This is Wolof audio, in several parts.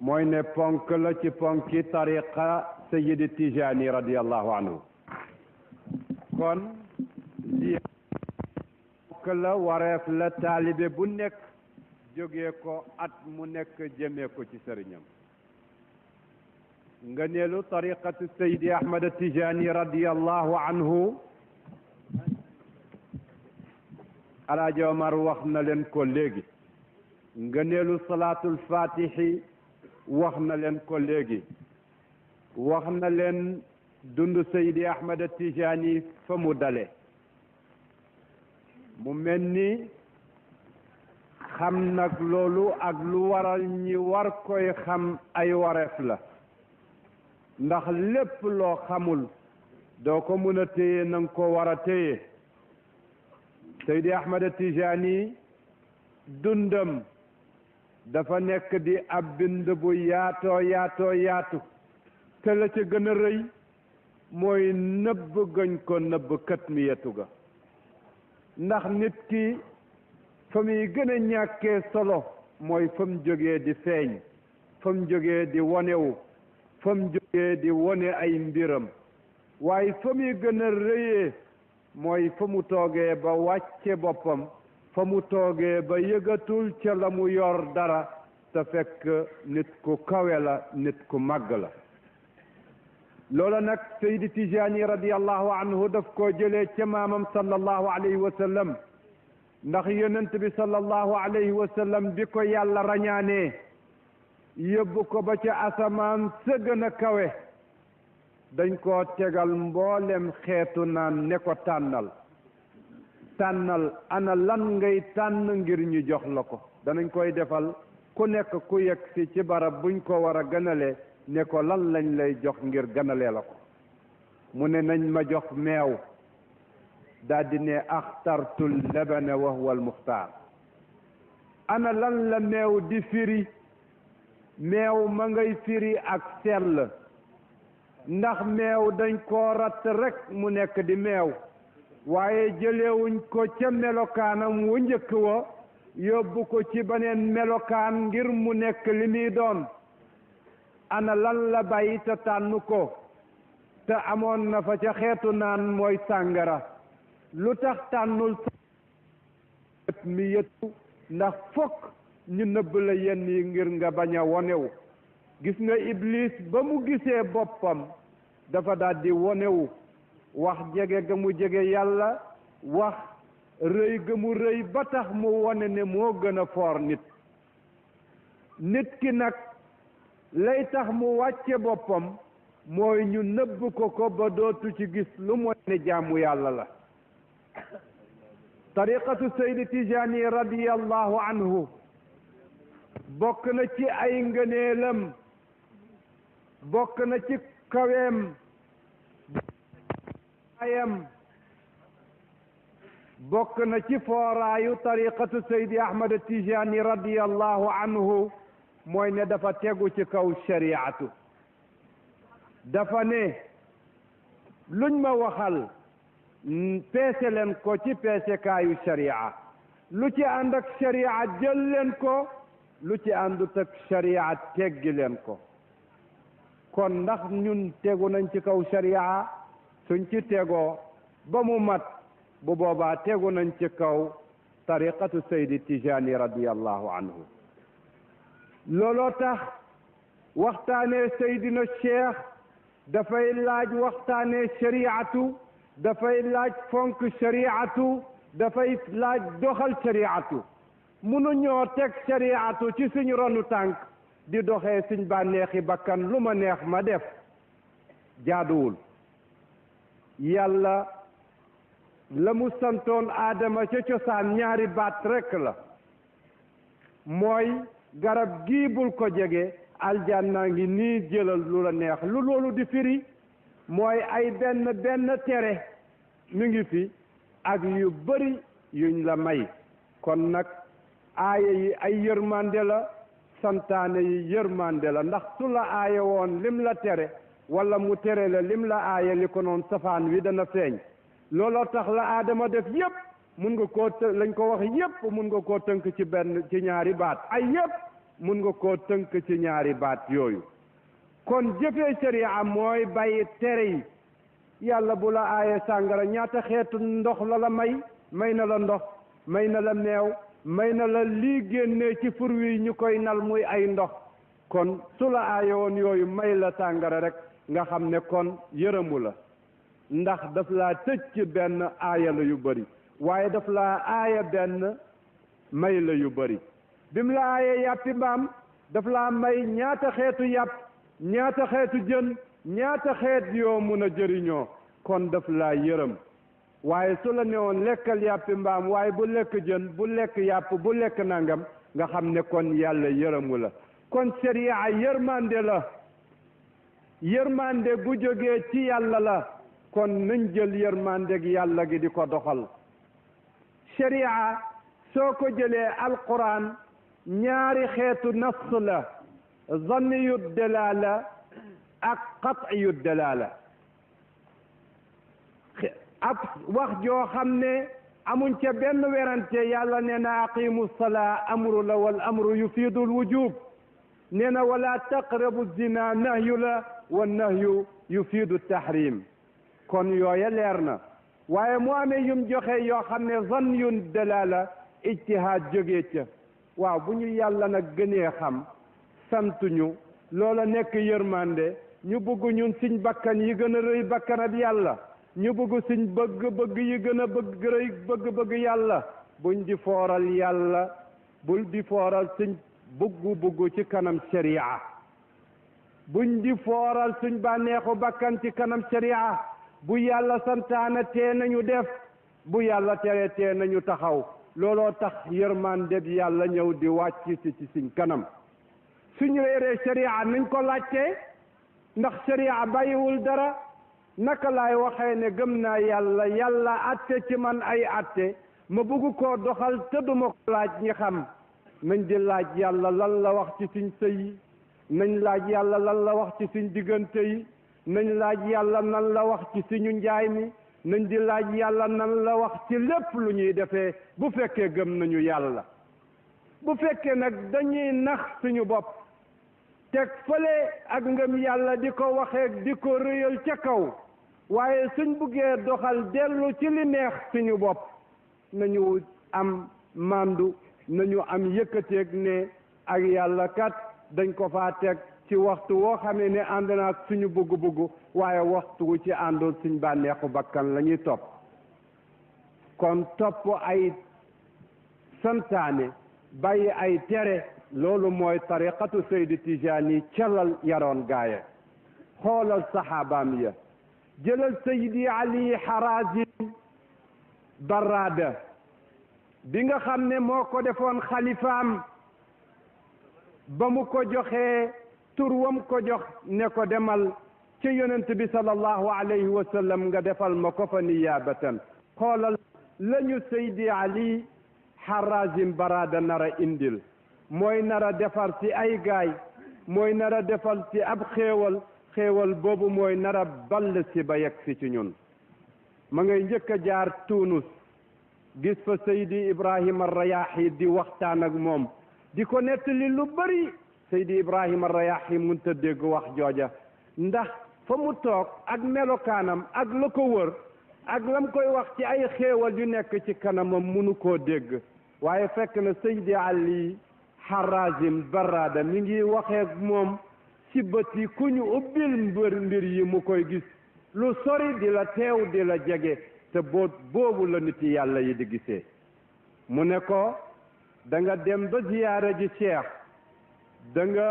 mooy ne ponk la ci ponki tariqa Sayyidi Tijaani radiyallahu anhu kon lii ponk la wareef la taalibe bu nekk jógee ko at mu nekk jëmee ko ci sëriñam ngëneelu tariqatu Sayyidi Ahmad Tijaani radiyallahu anhu Alaaji Omar wax na leen ko léegi ngëneelu salaatul fatihi wax na leen ko léegi wax na leen dund Seydi Ahmad Tijani fa mu dale mu mel ni xam nag loolu ak lu waral ñi war koy xam ay wareef la ndax lépp loo xamul doo ko mën a téye na nga ko war a téye Seydi Ahmad Tijani dundam dafa nekk di ab bind bu yaatu te la ca gën a rëy mooy nëbb gañ ko nëbb kat mi yetu ga ndax nit ki fa muy gën a ñàkkee solo mooy fa mu jógee di feeñ fa mu jógee di wonewu fa mu jógee di wone ay mbiram waaye fa muy gën a rëyee mooy fa mu toogee ba wàcce boppam fa mu toogee ba yëgatul ca la mu yor dara te fekk nit ku kawe la nit ku màgg la loola nag Seydi Tijaani radiyallahu anhu daf koo jëlee ca maamam sallallahu alayhi wa sallam ndax yonent bi sallallahu alayhi wa sallam bi ko yàlla rañaanee yóbbu ko ba ca asamaan sa gën a kawe dañ koo tegal mboolem xeetu naan ne ko tànnal ana lan ngay tànn ngir ñu jox la ko danañ koy defal ku nekk ku yegg si ci barab buñ ko war a ganale ne ko lan lañ lay jox ngir ganalee la ko mu ne nañ ma jox meew daldi ne axtartul labana wa huwa al muxtaar ana lan la meew di firi meew ma ngay firi ak sell ndax meew dañ koo ratt rek mu nekk di meew waaye jëlewuñ ko ca melokaanam wu njëkk wa yóbbu ko ci beneen melokaan ngir mu nekk li muy doon ana lan la bàyyi te tànn ko te amoon na fa ca xeetu naan mooy sàngara lu tax tànnul mi yëttu ndax fokk ñu nëbb la yenn yi ngir nga bañ a wonewu gis nga Iblis ba mu gisee boppam dafa daldi wonewu wax jege ga mu jege yàlla wax rëy ga mu rëy ba tax mu wone ne moo gën a foor nit ki nag lay tax mu wàcce boppam mooy ñu nëbb ko ba dootu ci gis lu mooy ne jaamu yàlla la tariqatu Seydi Tijaani radiyallahu anhu bokk na ci ay ngëneelam bokk na ci kaweem bokk na ci fooraayu tariqatu Seydi Ahmad Tijaani radiyallahu anhu mooy ne dafa tegu ci kaw shariatu dafa ne luñ ma waxal peese leen ko ci peesekaayu sharia lu ci ànd ak sharia jël leen ko lu ci àndut ak sharia teggi leen ko kon ndax ñun tegu nañ ci kaw sharia suñ ci tegoo ba mu mat bu boobaa tegu nañ ci kaw tariqatu Seydi Tijaani radiyallahu anhu looloo tax waxtaanee Seydina Cheikh dafay laaj waxtaanee shariatu dafay laaj fonk shariatu dafay laaj doxal shariatu mënuñoo teg shariatu ci suñu ronu tànk di doxee suñ bànneexi bakkan lu ma neex ma def jaaduwul yàlla la mu santoon aadama ca cosaan ñaari baat rekk la mooy garab gii bul ko jege aljanna ngi nii jëlal lu la neex lu loolu di firi mooy ay benn tere mi ngi fi ak yu bari yuñ la may kon nag aaya yi ay yërmande la santaane yi yërmande la ndax su la aaya woon lim la tere wala mu tere la lim la aaya li ko noon safaan wi dana feeñ looloo tax la aadama def yépp mun nga koo lañ ko wax yépp mun nga koo tënk ci ñaari baat ay yépp mun nga koo tënk ci ñaari baat yooyu kon jëfee sharia mooy bàyyi tere yi yàlla bu la aaye sàngara ñaata xeetu ndox la may na la ndox may na la meew may na la lii génnee ci fur wi ñu koy nal muy ay ndox kon su la aaye woon yooyu may la sàngara rek nga xam ne kon yërëmu la ndax daf laa tëj ci benn aaya la yu bëri waaye daf laa aaya benn may la yu bëri bi mu la aayee yàppi mbaam daf laa may ñaata xeetu yàpp ñaata xeetu jën ñaata xeet yoo mun a jëriñoo kon daf laa yërëm waaye su la newoon lekkal yàppi mbaam waaye bu lekk jën bu lekk yàpp bu lekk nangam nga xam ne kon yàlla yërëmu la kon sharia yërmande la yërmande bu jógee ci yàlla la kon nañ jël yërmande gi yàlla gi di ko doxal sharia soo ko jëlee alquran ñaari xeetu nafs la zanniyu dalaala ak qat'iyu dalaala ab wax joo xam ne amuñ ca benn werante yàlla nee na aqimu salaa amru la wal amru yufiidu lwujub nee na wala taqrabu zina nahyu la wa nahyu yufiidu tahrim kon yooya leer na waaye mu amee yum joxe yoo xam ne zanniyun dalaala ijtihaad jógee ca waaw bu ñu yàlla nag gënee xam santuñu loola nekk yërmande ñu bëgg ñun suñ bakkan yi gën a rëy bakkanab yàlla ñu bëgg suñ bëgg-bëgg yi gën a bëgg rëy bëgg-bëgg yàlla buñ di fooral yàlla bul di fooral suñ bëgg ci kanam sharia buñ di fooral suñ bànneexu bakkan ci kanam sharia bu yàlla santaana tee nañu def bu yàlla tere tee nañu taxaw looloo tax yërmande bi yàlla ñëw di wàcc ci suñ kanam suñ réeree sharia nañ ko laajtee ndax sharia bàyyiwul dara naka laay waxee ne gëm naa yàlla yàlla atte ci man ay atte ma bëgg koo doxal te duma ko laaj ñi xam nañ di laaj yàlla lan la wax ci suñ sëy yi nañ laaj yàlla lan la wax ci suñ diggante yi nañ laaj yàlla nan la wax ci suñu njaay mi nañ di laaj yàlla nan la wax ci lépp lu ñuy defee bu fekkee gëm nañu yàlla bu fekkee nag dañuy nax suñu bopp teg fële ak ngëm yàlla di ko waxee di ko rëyal ca kaw waaye suñ buggee doxal dellu ci li neex suñu bopp nañu am mandu nañu am yëkkateeg ne ak yàlla kat dañ ko faa teg ci waxtu woo xamee ne ànd naag suñu bëgg-bëgg waaye waxtu wu ci àndul suñ bànneexu bakkan la ñuy topp kon topp ay santaane bàyyi ay tere loolu mooy tariqatu Seydi Tijaani calal yaroon gaaya xoolal saxaabaam ya jëlal Seydi Ali Harazim Barrada bi nga xam ne moo ko defoon xalifaam ba mu ko joxee tur wam ko jox ne ko demal ci yonent bi sallallahu alayhi wa sallam nga defal ma ko fa niyaabatan xoolal lañu Seydi Ali Harazim Barrada nara indil mooy nara defar ci ay gaay mooy nara defal ci ab xéewal boobu mooy nara ball si ba yegg si ci ñun ma ngay njëkk a jaar Tunus gis fa Seydi Ibrahima Rayahi di waxtaan ak moom di ko nettali lu bari Seydi Ibrahima Rayahi mënta dégg wax jooja ndax fa mu toog ak melokaanam ak la ko wër ak lam koy wax ci ay xéewal yu nekk ci kanamam mënu koo dégg waaye fekk na Seydi Ali Harazim Barrada mi ngi waxee moom ci bëti ku ñu ubbil mbir yi mu koy gis lu sori di la teew di la jege te boobu la nit yàlla yi di gisee mu ne ko da nga dem ba ziyaara ji Cheikh da nga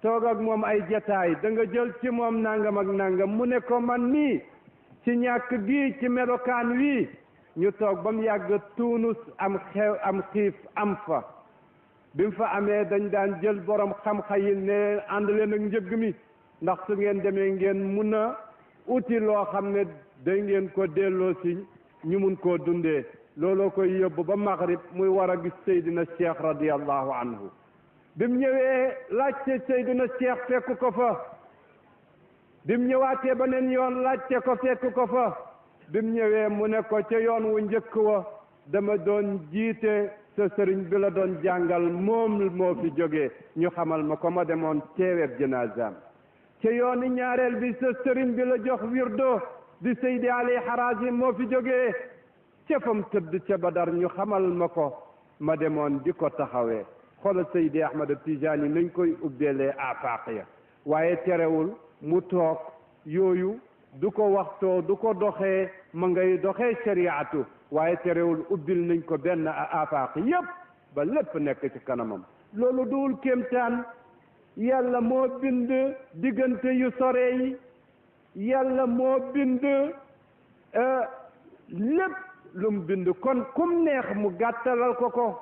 toog ak moom ay jataay da nga jël ci moom nangam ak nangam mu ne ko man nii ci ñàkk gi ci melokaan wi ñu toog ba mu yàgg Tunus am xiif am fa bi mu fa amee dañ daan jël borom xam-xam yi ne ànd leen ak njëgg mi ndax su ngeen demee ngeen mun a uti loo xam ne day ngeen ko delloo si ñu mun koo dundee looloo koy yóbbu ba Maghrib muy war a gis Seydina Cheikh radiyallahu anhu bi mu ñëwee laajte Seydina Cheikh fekk ko fa bi mu ñëwaatee beneen yoon laajte ko fekk ko fa bi mu ñëwee mu ne ko ca yoon wu njëkk wa dama doon jiite sa sëriñ bi la doon jàngal moom moo fi jógee ñu xamal ma ko ma demoon teeweeb janazaam ca yooni ñaareel bi sa sëriñ bi la jox wirdo di Seydi Ali Harazim moo fi jógee ca fam tëdd ca Badar ñu xamal ma ko ma demoon di ko taxawee xoolal Seydi Ahmad Tijaani nañ koy ubbeelee afaq ya waaye terewul mu toog yooyu du ko waxtoo du ko doxee ma ngay doxee shariatu waaye terewul ubbil nañ ko benn afaq yépp ba lépp nekk ci kanamam loolu duwul kéemtaan yàlla moo bind diggante yu sore yi yàlla moo bind lépp lum bind kon kum neex mu gàttalal ko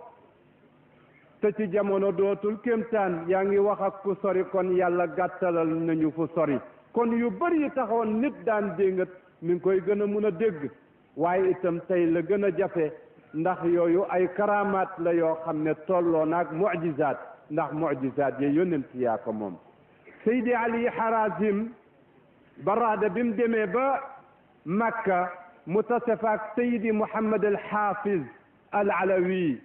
te ci jamono dootul kéemtaan yaa ngi wax ak ku sori kon yàlla gàttalal nañu fu sori kon yu bari yi taxoon nit daan déngat mi ngi koy gën a mun a dégg waaye itam tey la gën a jafe ndax yooyu ay karamaat la yoo xam ne tolloo naag mu'jizaat ndax mu'jizaat ya yonent yaa ko moom Seydi Ali Harazim baraada bi mu demee ba Makka mu tase fa ak Seydi Muhammad al Hafiz al Alawi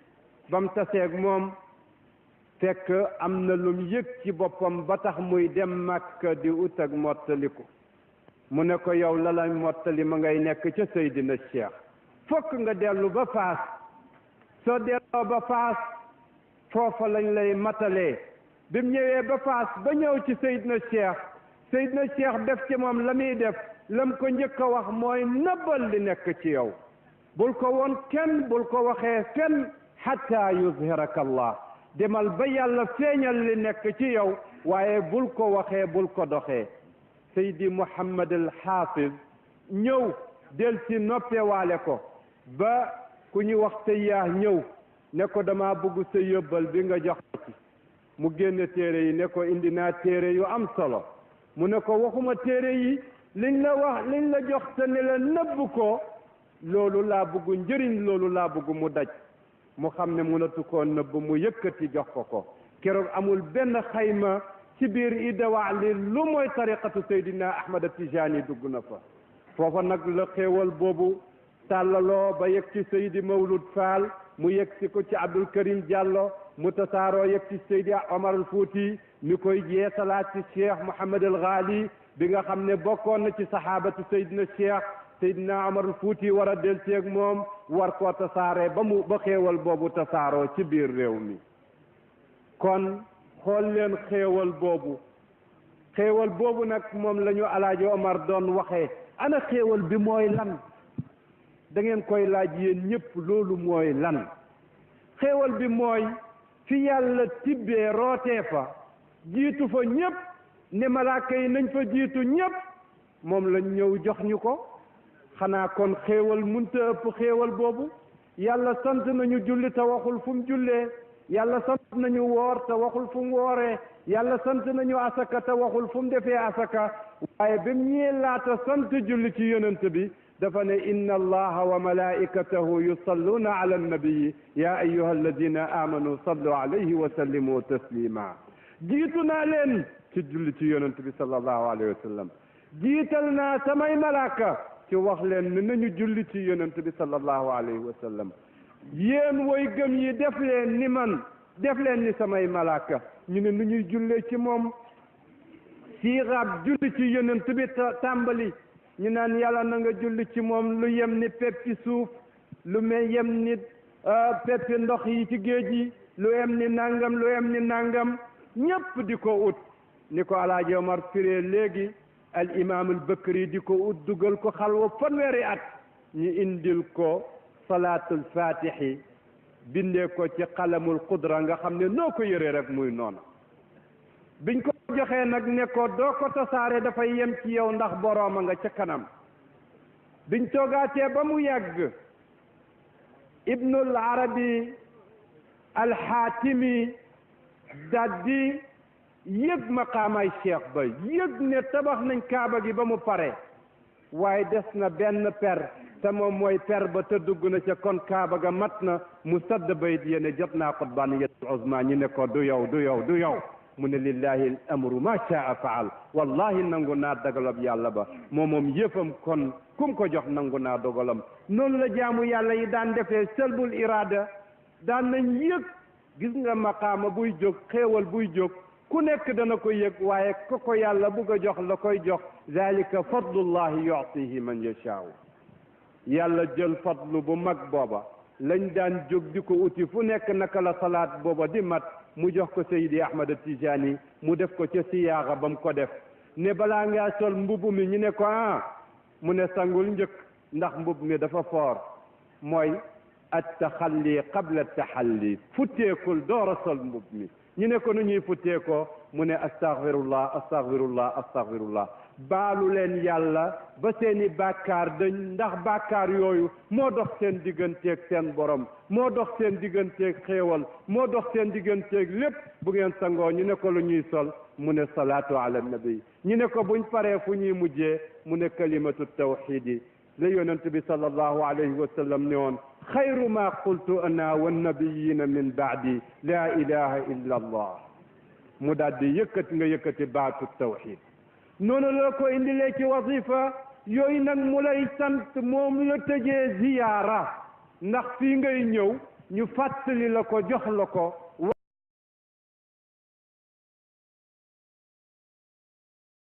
ba mu taseeg moom fekk am na lum yëg ci boppam ba tax muy dem Makka di ut ak mottaliku mu ne ko yow la mottali ma ngay nekk ca Seydina Cheikh fokk nga dellu ba Faas soo delloo ba Faas foofa lañ lay matalee bi mu ñëwee ba Faas ba ñëw ci Seydina Cheikh def ci moom la muy def lam ko njëkk a wax mooy nëbbal li nekk ci yow bul ko woon kenn bul ko waxee fenn hatta yuzhiraka Allah demal ba yàlla feeñal li nekk ci yow waaye bul ko waxee bul ko doxee Seydi Muhammad al Hafiz ñëw del si noppewaale ko ba ku ñu wax Tayyaah ñëw ne ko dama bëgg sa yóbbal bi nga jox ci mu génne téere yi ne ko indi naa téere yu am solo mu ne ko waxuma téere yi liñ la wax liñ la jox te ne la nëbb ko loolu laa bëgg njëriñ loolu laa bëgg mu daj mu xam ne mënatu koo nëbb mu yëkkati jox ko keroog amul benn xayma ci biir idawaa li lu mooy tariqatu Seydina Ahmad Tijaani dugg na fa foofa nag la xéewal boobu tàllaloo ba yegg ci Seydi Mawlud Fall mu yegg si ko ci Abdul Karim Diallo mu tasaaroo yegg ci Seydi Omar al Fouti mi koy jeesalaat ci Cheikh Mouhamad al Ghali bi nga xam ne bokkoon na ci sahabatu Seydina Cheikh Seydina Omar al Fouti war a delteeg moom war koo tasaaree ba xéewal boobu tasaaroo ci biir réew mi kon xool leen xéewal boobu nag moom la ñu Alaaji Omar doon waxee ana xéewal bi mooy lan da ngeen koy laaj yéen ñëpp loolu mooy lan xéewal bi mooy fi yàlla tibbee rootee fa jiitu fa ñëpp ne malaaka yi nañ fa jiitu ñëpp moom lañ ñëw jox ñu ko xanaa kon xéewal munta ëpp xéewal boobu yàlla sant nañu julli te waxul fu mu jullee yàlla sant nañu woor te waxul fu mu wooree yàlla sant nañu asaka te waxul fu mu defee asaka waaye ba mu ñëwee laata sant julli ci yonent bi dafa ne inna allaha wa malaikatahu yusalluna ala annabiyi ya ayyuha alladina amanu sallu alayhi wa sallimu taslima jiitu naa leen ci julli ci yonent bi sallallahu alayhi wa sallam jiital naa samay malaaka ci wax leen ne nañu julli ci yonent bi sallallahu alayhi wa sallam yéen woy gëm yi def leen ni man def leen ni samay malaaka ñu ne nu ñuy jullee ci moom siixaab julli ci yonent bi tàmbali ñu naan yàlla na nga julli ci moom lu yem ni peppi suuf lu yem ni peppi ndox yi ci géej yi lu yem ni nangam ñépp di ko ut ni ko Alaaji Omar firee léegi al imam al Bakri di ko ut dugal ko xalwa fanweeri at ñu indil ko salaatul fatihi bindee ko ci qalamul qudra nga xam ne noo ko yëree rek muy noona biñ ko joxee nag ne ko doo ko tasaare dafay yem ci yow ndax borooma nga ca kanam biñ toogaatee ba mu yàgg ibnul arabi alxaatimi daldi yëg maqaamay cheikh ba yëg ne tabax nañ kaaba gi ba mu pare waaye des na benn per te moom mooy per ba te dugg na ca kon kaaba ga mat na mu sadd bayit yéene jot naa qutbaaniyatul uzma ñi ne ko du yow mu ne lillahi al amru ma shaa faal wallahi nangu naa dogalab yàlla ba moom yëfam kon kum ko jox nangu naa dogalam noonu la jaamu yàlla yi daan defee sëlbul irada daan nañ yëg gis nga maqaama buy jóg xéewal buy jóg ku nekk dana ko yëg waaye ko yàlla bugg a jox la koy jox zalika fadlullahi yu'tihi man yashaa yàlla jël fadlu bu mag booba lañ daan jóg di ko uti fu nekk naka la salaat booba di mat mu jox ko Seydi Ahmad Tijaani mu def ko ca siyaaxa ba mu ko def ne balaa ngaa sol mbubb mi ñu ne ko mu ne sangul njëkk ndax mbubb mi dafa foor mooy at-taxalli qabla at-taxalli futteekul door a sol mbubb mi ñu ne ko nu ñuy futteekoo mu ne astaghfirullah astaghfirullah astaghfirullah baalu leen yàlla ba seeni bàkkaar dañ ndax bàkkaar yooyu moo dox seen digganteeg seen borom moo dox seen digganteeg xéewal moo dox seen digganteeg lépp bu ngeen sangoo ñu ne ko lu ñuy sol mu ne salaatu ala nabi ñu ne ko buñ paree fu ñuy mujjee mu ne kalimatu tawxidi la yonent bi sallallahu alayhi wa sallam ne woon xayru ma qultu ana wannabiyina min baadi la ilaha illa allah mu daal di yëkkati baatu tawxid noonu la ko indilee ci wasifa yooyu nag mu lay sant moom la tëjee ziyaara ndax fii ngay ñëw ñu fàttali la ko jox la ko